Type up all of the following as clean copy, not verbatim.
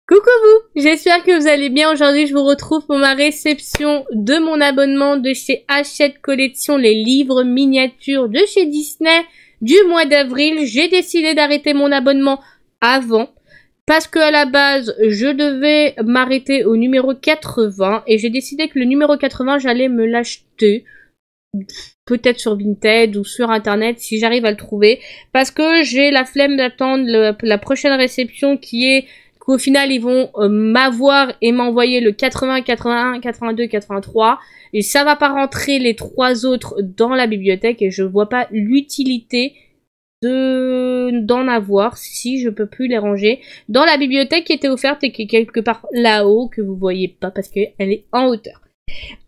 Coucou vous, j'espère que vous allez bien. Aujourd'hui, je vous retrouve pour ma réception de mon abonnement de chez Hachette Collection, les livres miniatures de chez Disney du mois d'avril. J'ai décidé d'arrêter mon abonnement avant parce que à la base, je devais m'arrêter au numéro 80 et j'ai décidé que le numéro 80, j'allais me l'acheter. Peut-être sur Vinted ou sur internet si j'arrive à le trouver, parce que j'ai la flemme d'attendre la prochaine réception qui est qu'au final ils vont m'avoir et m'envoyer le 80, 81, 82, 83 et ça va pas rentrer les trois autres dans la bibliothèque et je vois pas l'utilité d'en avoir si je peux plus les ranger dans la bibliothèque qui était offerte et qui est quelque part là-haut que vous voyez pas parce qu'elle est en hauteur.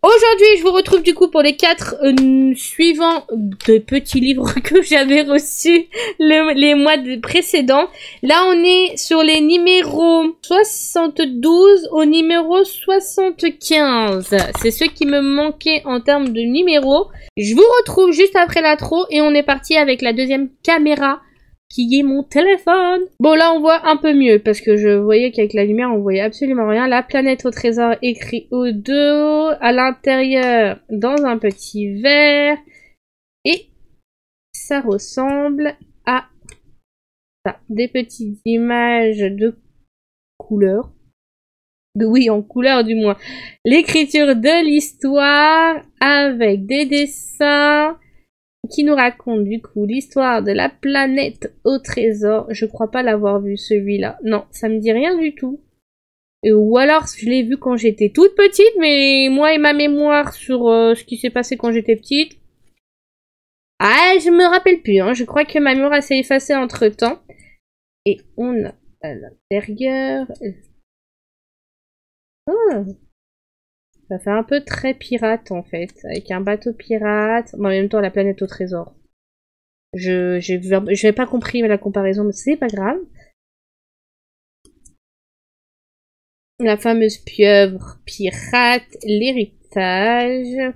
Aujourd'hui, je vous retrouve du coup pour les 4 suivants de petits livres que j'avais reçus les mois précédents. Là, on est sur les numéros 72 au numéro 75. C'est ceux qui me manquaient en termes de numéros. Je vous retrouve juste après l'intro et on est parti avec la deuxième caméra qui est mon téléphone. Bon, là, on voit un peu mieux, parce que je voyais qu'avec la lumière, on voyait absolument rien. La planète au trésor écrit au dos, à l'intérieur, dans un petit verre. Et ça ressemble à ça. Des petites images de couleur. Oui, en couleur du moins. L'écriture de l'histoire, avec des dessins qui nous raconte du coup l'histoire de la planète au trésor. Je crois pas l'avoir vu celui-là. Non, ça me dit rien du tout. Ou alors je l'ai vu quand j'étais toute petite, mais moi et ma mémoire sur ce qui s'est passé quand j'étais petite. Ah, je me rappelle plus, hein. Je crois que ma mémoire s'est effacée entre temps. Et on a à l'intérieur. Ah. Ça fait un peu très pirate en fait, avec un bateau pirate, mais en même temps la planète au trésor. J'avais pas compris la comparaison, mais c'est pas grave. La fameuse pieuvre pirate, l'héritage.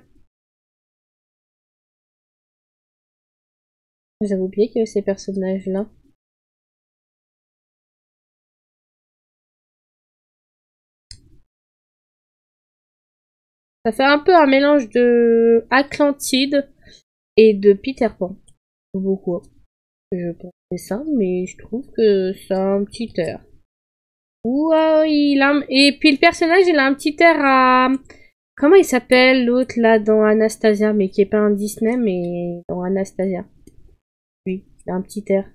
J'avais oublié qu'il y avait ces personnages-là. Ça fait un peu un mélange de Atlantide et de Peter Pan. Beaucoup. Je pensais ça, mais je trouve que ça a un petit air. Et puis le personnage, il a un petit air à... Comment il s'appelle l'autre là dans Anastasia, mais qui est pas un Disney, mais dans Anastasia. Oui, il a un petit air.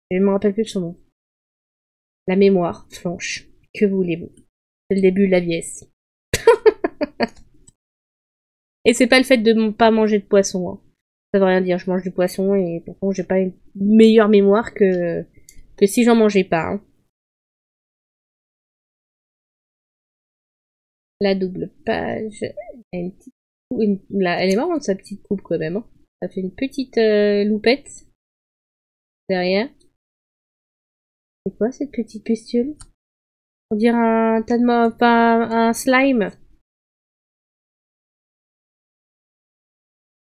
Je me rappelle plus de son nom. La mémoire flanche. Que voulez-vous? C'est le début de la vieillesse. Et c'est pas le fait de pas manger de poisson. Hein. Ça veut rien dire, je mange du poisson et pourtant j'ai pas une meilleure mémoire que si j'en mangeais pas. Hein. La double page. Elle est marrante sa petite coupe quand même. Hein. Ça fait une petite loupette derrière. C'est quoi cette petite bestiole? On dirait un tas de pas un slime.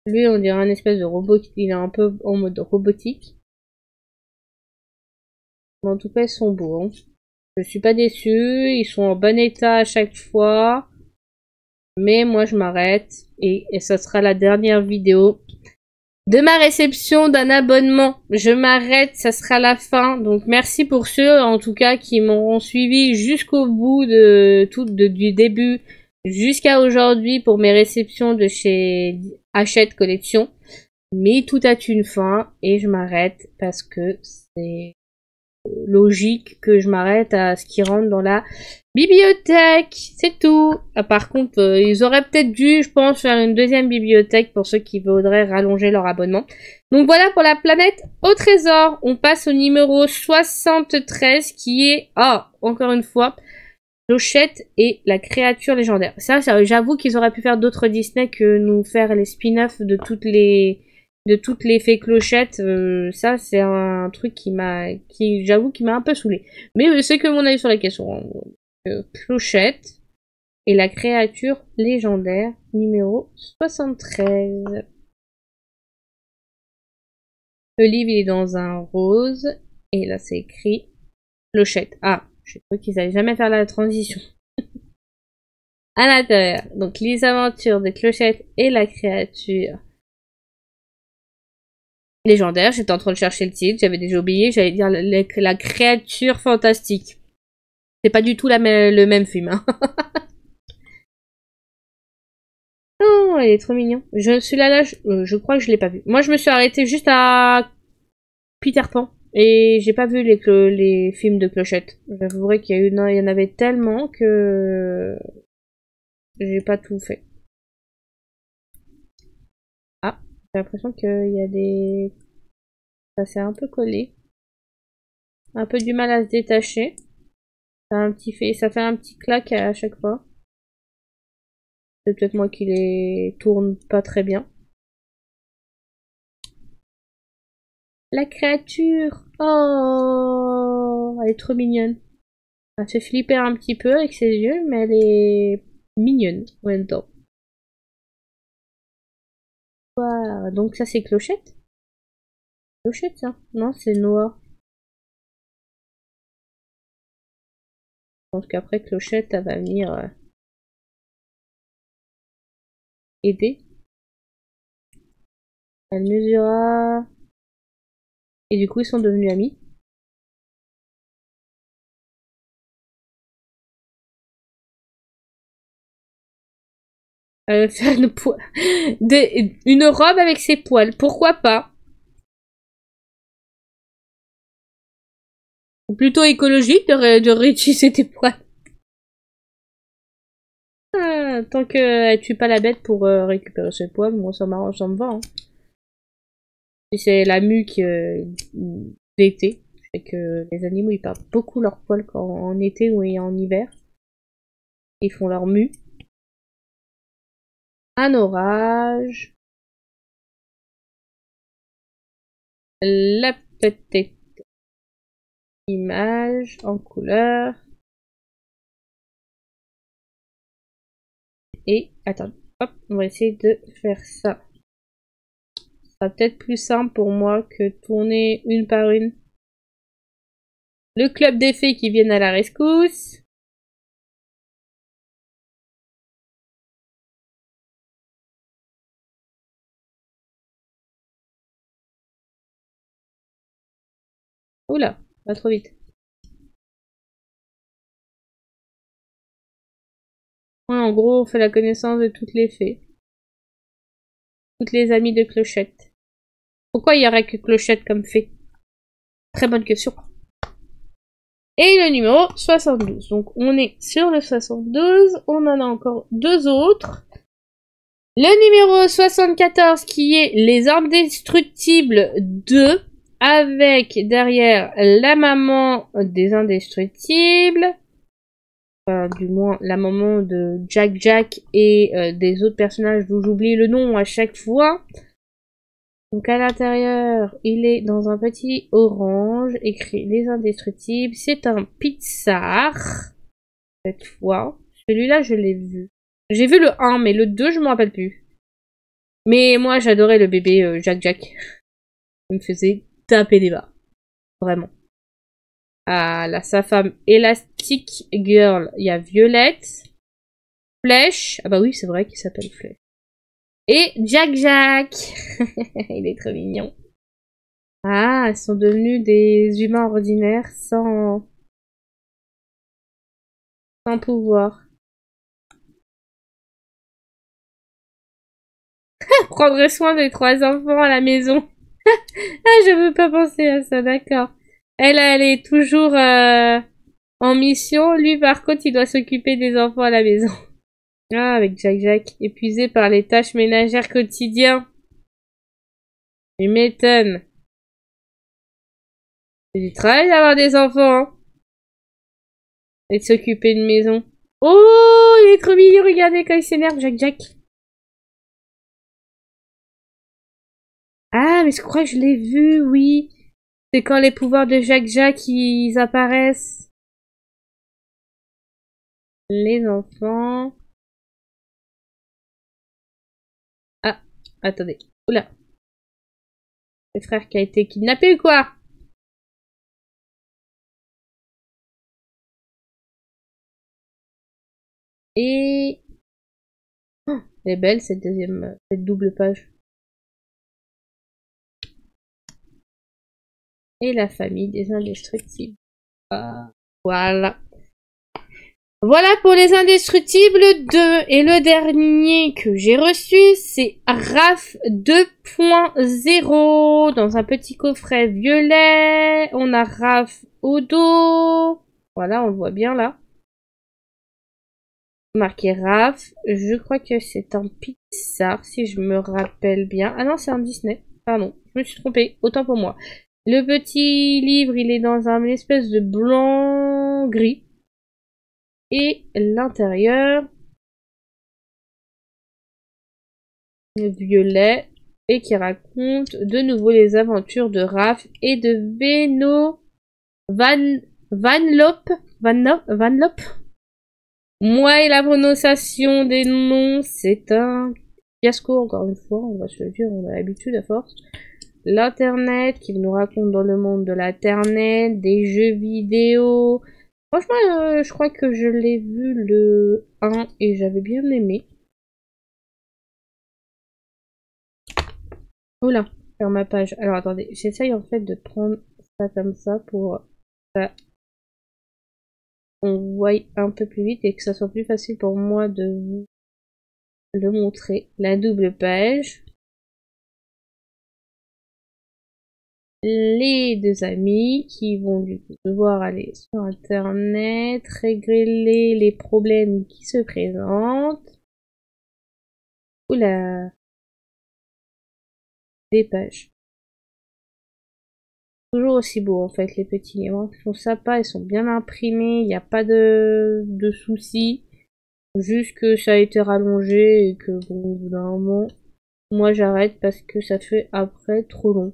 Lui, on dirait un espèce de robot. Il est un peu en mode robotique. Mais en tout cas, ils sont beaux. Hein. Je suis pas déçue. Ils sont en bon état à chaque fois. Mais moi, je m'arrête. Et ça sera la dernière vidéo de ma réception d'un abonnement. Je m'arrête. Ça sera la fin. Donc, merci pour ceux, en tout cas, qui m'auront suivi jusqu'au bout du début jusqu'à aujourd'hui pour mes réceptions de chez Hachette Collection. Mais tout a une fin et je m'arrête parce que c'est logique que je m'arrête à ce qui rentre dans la bibliothèque. C'est tout. Ah, par contre, ils auraient peut-être dû, je pense, faire une deuxième bibliothèque pour ceux qui voudraient rallonger leur abonnement. Donc voilà pour la planète au trésor. On passe au numéro 73 qui est, encore une fois, Clochette et la créature légendaire. Ça j'avoue qu'ils auraient pu faire d'autres Disney que nous faire les spin-offs de toutes les fées clochettes. Ça c'est un truc j'avoue qui m'a un peu saoulé. Mais c'est que mon avis sur la question. Clochette et la créature légendaire numéro 73. Le livre il est dans un rose et là c'est écrit Clochette. Ah, J'ai cru qu'ils allaient jamais faire la transition. À l'intérieur, donc les aventures de Clochette et la créature légendaire. J'étais en train de chercher le titre, j'avais déjà oublié, j'allais dire la créature fantastique. C'est pas du tout le même film. Hein. Oh, il est trop mignon. Celui-là, je crois que je l'ai pas vu. Moi, je me suis arrêtée juste à Peter Pan. Et j'ai pas vu les films de Clochette. J'avouerai qu'il y en avait tellement que j'ai pas tout fait. Ah, j'ai l'impression qu'il y a des... Ça s'est un peu collé. Un peu du mal à se détacher. Ça fait un petit claque à chaque fois. C'est peut-être moi qui les tourne pas très bien. La créature! Oh! Elle est trop mignonne. Elle fait flipper un petit peu avec ses yeux, mais elle est mignonne en même temps. Voilà. Donc ça c'est Clochette? Clochette ça? Non, c'est noir. Je pense qu'après Clochette, elle va venir aider. Elle mesura... Et du coup ils sont devenus amis. Faire une robe avec ses poils, pourquoi pas? Ou plutôt écologique de réutiliser tes poils. Ah, tant qu'elle tue pas la bête pour récupérer ses poils, moi ça m'arrange, ça me va. Hein. Si c'est la mue d'été, c'est que les animaux ils perdent beaucoup leurs poils en été ou en hiver. Ils font leur mue. Un orage. La petite image en couleur. Et, attends, hop, on va essayer de faire ça. Ça sera peut-être plus simple pour moi que tourner une par une. Le club des fées qui viennent à la rescousse. Oula, pas trop vite. Ouais, en gros, on fait la connaissance de toutes les fées. Toutes les amies de Clochette. Pourquoi il y aurait que Clochette comme fée? Très bonne question. Et le numéro 72. Donc on est sur le 72. On en a encore deux autres. Le numéro 74 qui est Les Indestructibles 2. Avec derrière la maman des Indestructibles. Enfin, du moins la maman de Jack et des autres personnages dont j'oublie le nom à chaque fois. Donc à l'intérieur, il est dans un petit orange, écrit Les Indestructibles. C'est un Pixar, cette fois. Celui-là, je l'ai vu. J'ai vu le 1, mais le 2, je me rappelle plus. Mais moi, j'adorais le bébé Jack. Il me faisait taper des barres. Vraiment. Ah, là, sa femme Elastic Girl, il y a Violette. Flèche. Ah bah oui, c'est vrai qu'il s'appelle Flèche. Et Jack. Il est trop mignon. Ah, elles sont devenues des humains ordinaires sans pouvoir. Prendrait soin des trois enfants à la maison. Ah, je veux pas penser à ça, d'accord. Elle est toujours en mission. Lui, par contre, il doit s'occuper des enfants à la maison. Ah, avec Jack, épuisé par les tâches ménagères quotidiennes. Il m'étonne. C'est du travail d'avoir des enfants, hein. Et de s'occuper d'une maison. Oh, il est trop mignon, regardez quand il s'énerve, Jack. Ah, mais je crois que je l'ai vu, oui. C'est quand les pouvoirs de Jack, ils apparaissent. Les enfants. Ah, attendez. Oula. Le frère qui a été kidnappé ou quoi? Et... Oh, elle est belle cette double page. Et la famille des indestructibles. Ah, voilà. Voilà pour les indestructibles 2. Et le dernier que j'ai reçu, c'est RAF 2.0 dans un petit coffret violet. On a RAF au dos. Voilà, on le voit bien là. Marqué RAF. Je crois que c'est un Pixar, si je me rappelle bien. Ah non, c'est un Disney. Pardon, je me suis trompée. Autant pour moi. Le petit livre, il est dans un espèce de blanc-gris. Et l'intérieur, violet, et qui raconte de nouveau les aventures de Raph et de Benno Vanlop. Moi et la prononciation des noms, c'est un fiasco encore une fois, on va se le dire, on a l'habitude à force. L'internet, qui nous raconte dans le monde de l'internet, des jeux vidéo. Franchement, je crois que je l'ai vu le 1 et j'avais bien aimé. Oula, faire ma page. Alors attendez, j'essaye en fait de prendre ça comme ça pour que on voit un peu plus vite et que ça soit plus facile pour moi de vous le montrer. La double page. Les deux amis qui vont du coup devoir aller sur internet, régler les problèmes qui se présentent. Oula. Des pages. Toujours aussi beau en fait les petits livres. Ils sont sympas, ils sont bien imprimés, il n'y a pas de soucis. Juste que ça a été rallongé et que bon, au bout d'un moment, moi j'arrête parce que ça fait après trop long.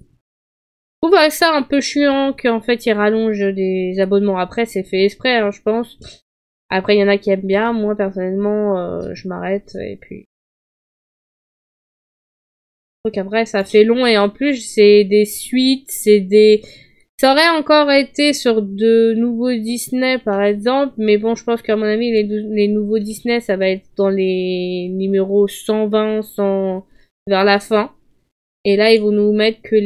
Je trouve ça un peu chiant qu'en fait ils rallongent des abonnements. Après c'est fait exprès hein, je pense. Après il y en a qui aiment bien, moi personnellement je m'arrête et puis... Donc après ça fait long et en plus c'est des suites, c'est des... Ça aurait encore été sur de nouveaux Disney par exemple, mais bon je pense qu'à mon avis les nouveaux Disney ça va être dans les numéros 120, 100 vers la fin. Et là ils vont nous mettre que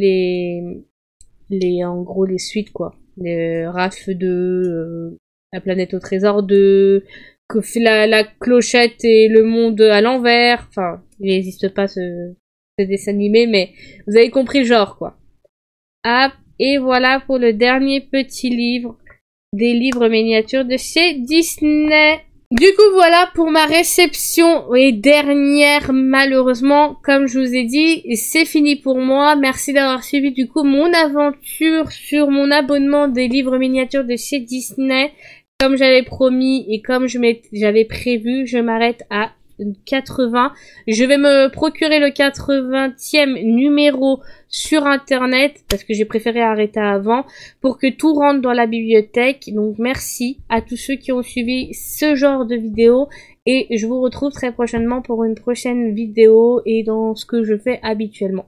en gros les suites quoi. Les RAF 2, la planète au trésor 2, que la clochette et le monde à l'envers, enfin il n'existe pas ce dessin animé, mais vous avez compris le genre, quoi. Ah, et voilà pour le dernier petit livre des livres miniatures de chez Disney. Du coup, voilà pour ma réception et dernière, malheureusement, comme je vous ai dit, c'est fini pour moi. Merci d'avoir suivi, du coup, mon aventure sur mon abonnement des livres miniatures de chez Disney. Comme j'avais promis et comme j'avais prévu, je m'arrête à 80. Je vais me procurer le 80e numéro sur internet parce que j'ai préféré arrêter avant pour que tout rentre dans la bibliothèque. Donc merci à tous ceux qui ont suivi ce genre de vidéo et je vous retrouve très prochainement pour une prochaine vidéo et dans ce que je fais habituellement.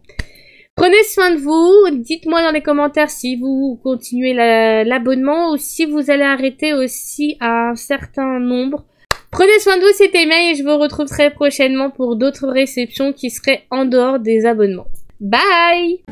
Prenez soin de vous, dites-moi dans les commentaires si vous continuez l'abonnement ou si vous allez arrêter aussi à un certain nombre. Prenez soin de vous, c'était May et je vous retrouve très prochainement pour d'autres réceptions qui seraient en dehors des abonnements. Bye!